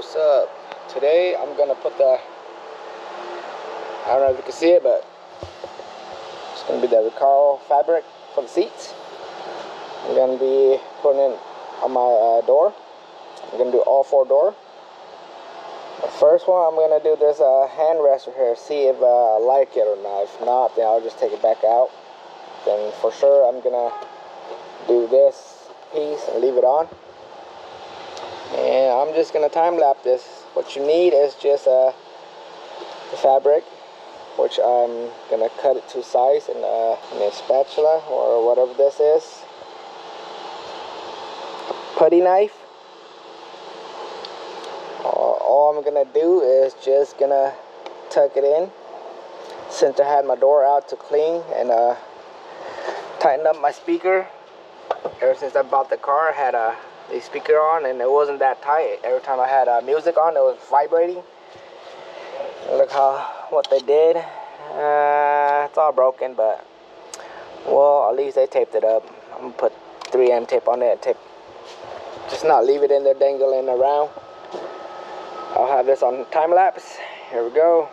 what's up? Today I'm gonna put the, I don't know if you can see it, but it's gonna be the recaro fabric for the seats. I'm gonna be putting it on my door. I'm gonna do all 4 doors. The first one, I'm gonna do this hand rest here, see if I like it or not. If not, then I'll just take it back out. Then for sure I'm gonna do this piece and leave it on. And I'm just gonna time lapse this. What you need is just the fabric, which I'm gonna cut it to size in a spatula or whatever this is. A putty knife. All I'm gonna do is just gonna tuck it in. Since I had my door out to clean and tighten up my speaker. Ever since I bought the car, I had the speaker on and it wasn't that tight. Every time I had music on, it was vibrating. And look what they did. It's all broken, but well, at least they taped it up. I'm gonna put 3M tape on it and just not leave it in there dangling around. I'll have this on time lapse. Here we go.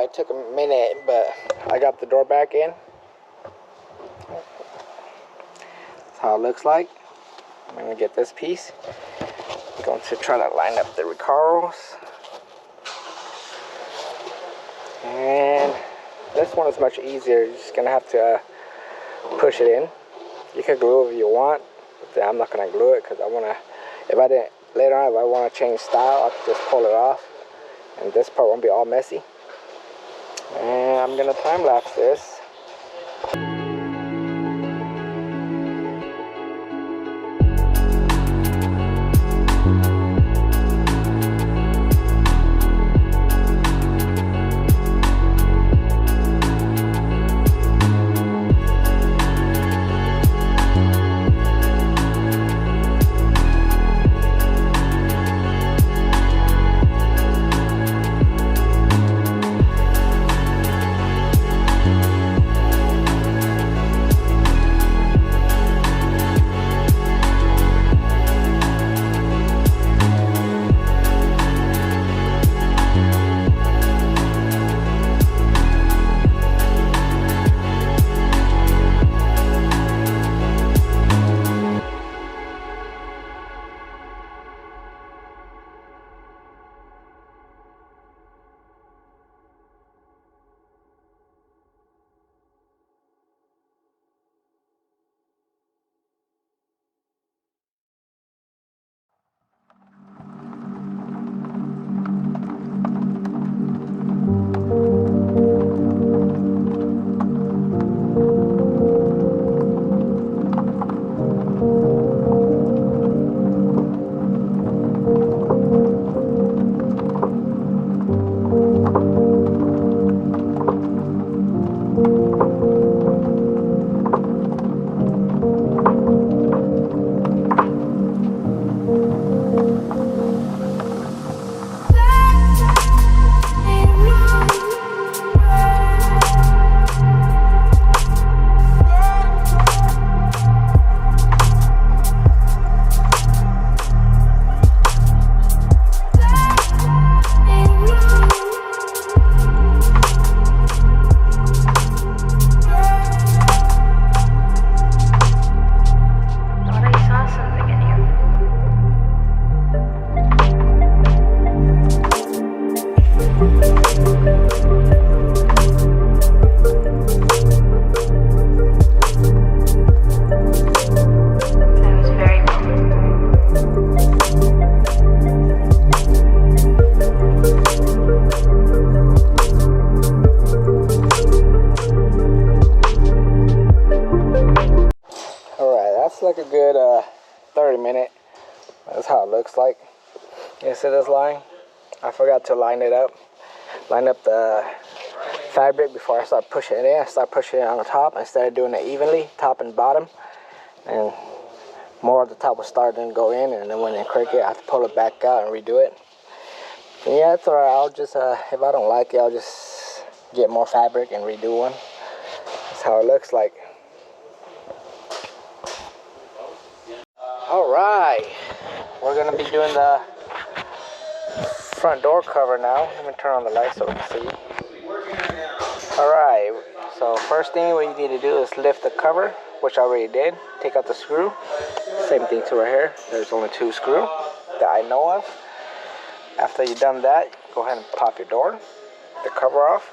It took a minute, but I got the door back in. That's how it looks like. I'm gonna get this piece. I'm going to try to line up the recaros. And this one is much easier. You're just gonna have to push it in. You can glue it if you want, but I'm not gonna glue it because I wanna. Later on, if I wanna change style, I can just pull it off, and this part won't be all messy. And I'm gonna time lapse this. like a good 30-minute. That's how it looks like. You see this line? I forgot to line it up. Line up the fabric before I start pushing it in. I start pushing it on the top instead of doing it evenly, top and bottom. And more of the top will start and go in, and then when I crank it, I have to pull it back out and redo it. And yeah, it's alright. I'll just, if I don't like it, I'll just get more fabric and redo one. That's how it looks like. Alright, we're gonna be doing the front door cover now. Let me turn on the light so we can see. Alright, so first thing what you need to do is lift the cover, which I already did. Take out the screw. Same thing to right here. There's only 2 screws that I know of. After you've done that, go ahead and pop your door, the cover off.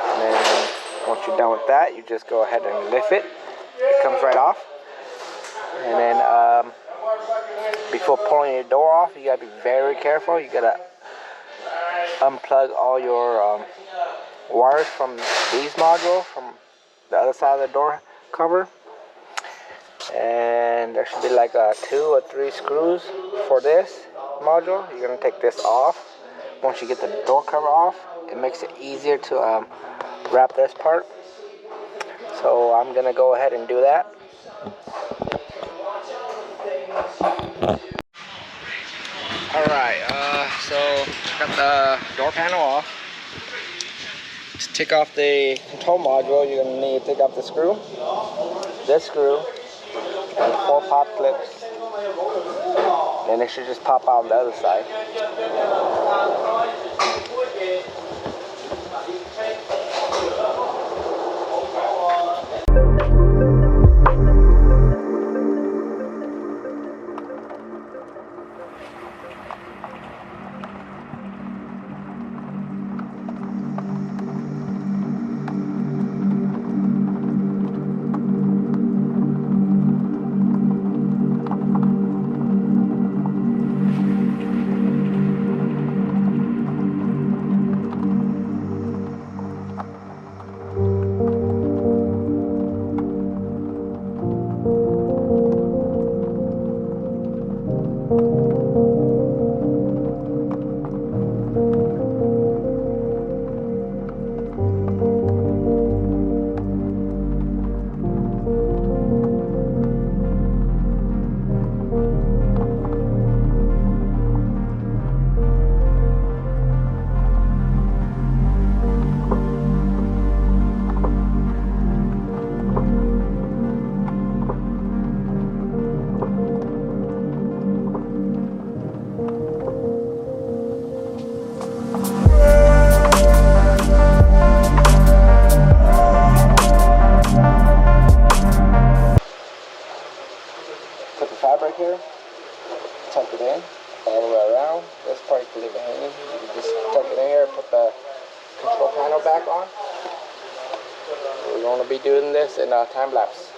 And then once you're done with that, you just go ahead and lift it. It comes right off. And then before pulling your door off, you gotta be very careful. You gotta unplug all your wires from these modules from the other side of the door cover. And there should be like 2 or 3 screws for this module. You're gonna take this off. Once you get the door cover off, it makes it easier to wrap this part. So I'm gonna go ahead and do that. Alright, so got the door panel off. To take off the control module, you're gonna need to take off the screw, this screw, and 4 pop clips. And it should just pop out on the other side. Put the fabric here, tuck it in all the way around. This part you can leave it hanging. You can just tuck it in here, put the control panel back on. We're going to be doing this in time lapse.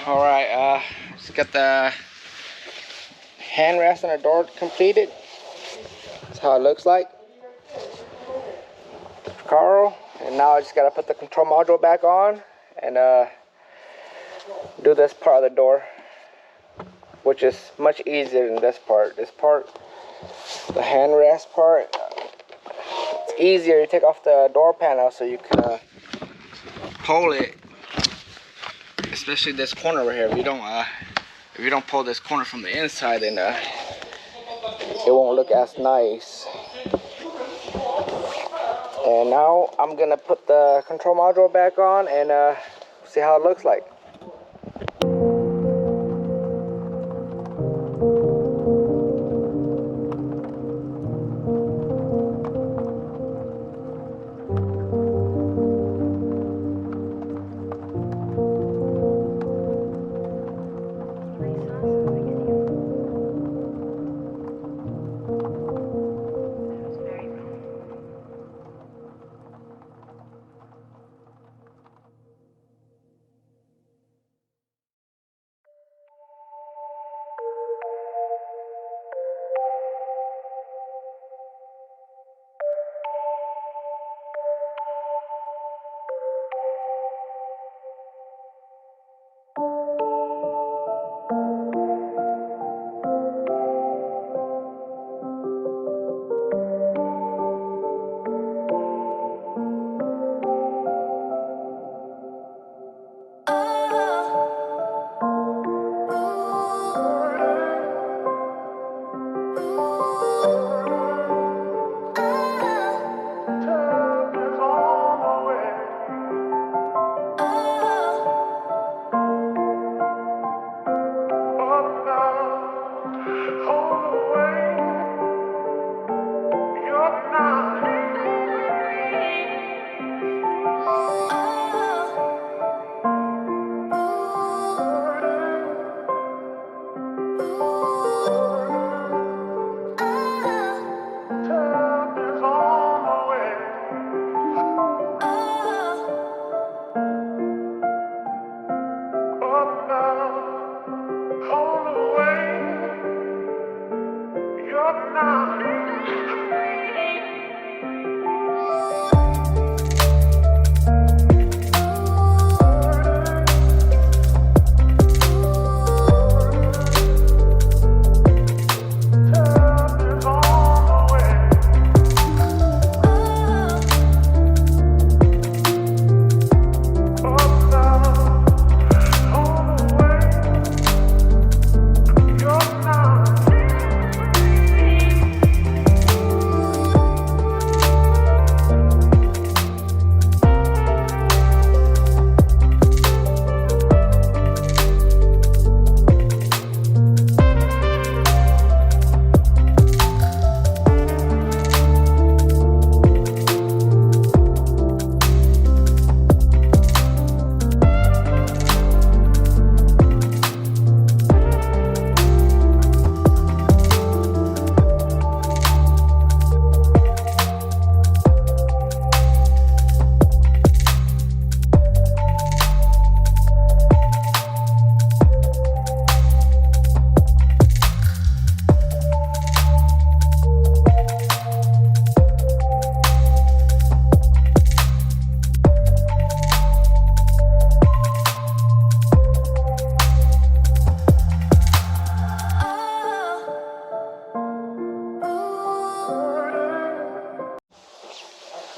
Alright, just got the hand rest on the door completed. That's how it looks like. recaro, and now I just gotta put the control module back on and do this part of the door, which is much easier than this part. This part, the handrest part, it's easier. You take off the door panel so you can pull it, especially this corner right here. If you don't pull this corner from the inside, then it won't look as nice. And now I'm gonna put the control module back on and see how it looks like.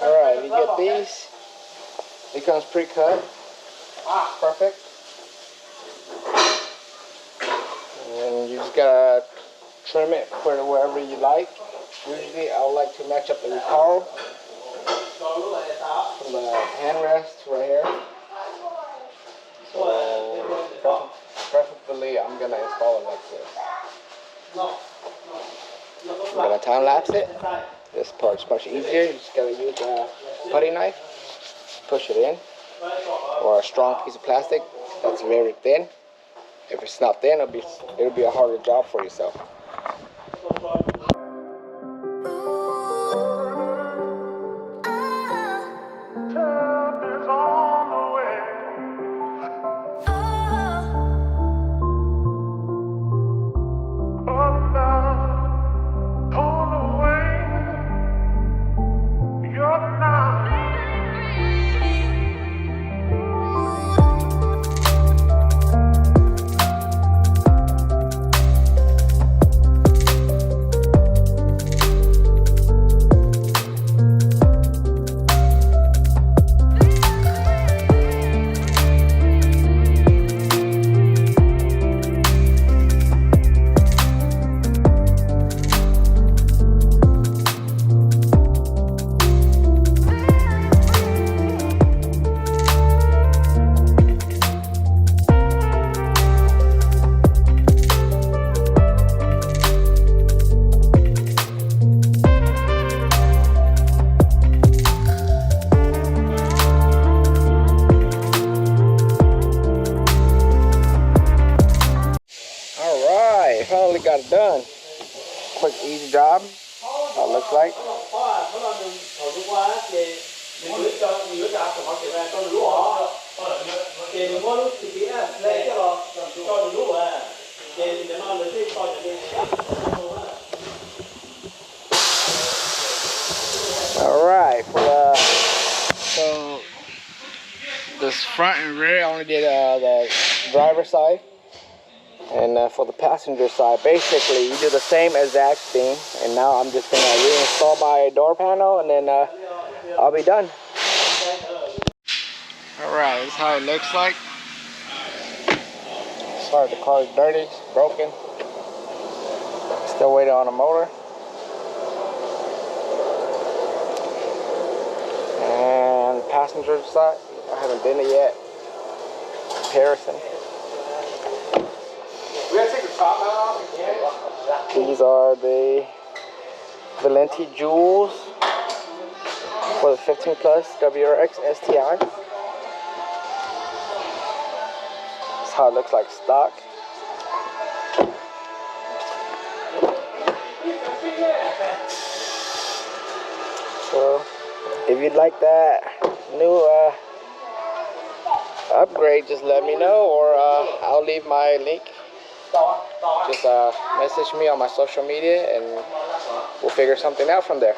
Alright, you get these. It comes pre-cut. Perfect. And you just gotta trim it for wherever you like. Usually I would like to match up the recaro from the handrest right here. So preferably I'm gonna install it like this. I'm gonna time lapse it. This part's much easier. You just gotta use a putty knife, push it in, or a strong piece of plastic that's very thin. If it's not thin, it'll be a harder job for yourself. You're not quick, easy job. How it looks like. Alright, so this front and rear, I only did the driver's side. And for the passenger side, basically you do the same exact thing. And now I'm just gonna reinstall my door panel, and then I'll be done. Alright, this is how it looks like. Sorry, the car is dirty, it's broken. Still waiting on a motor. And passenger side, I haven't done it yet. Comparison. These are the Valenti Jewels for the 15 Plus WRX STI. That's how it looks like stock. So if you'd like that new upgrade, just let me know, or I'll leave my link. Just message me on my social media and we'll figure something out from there.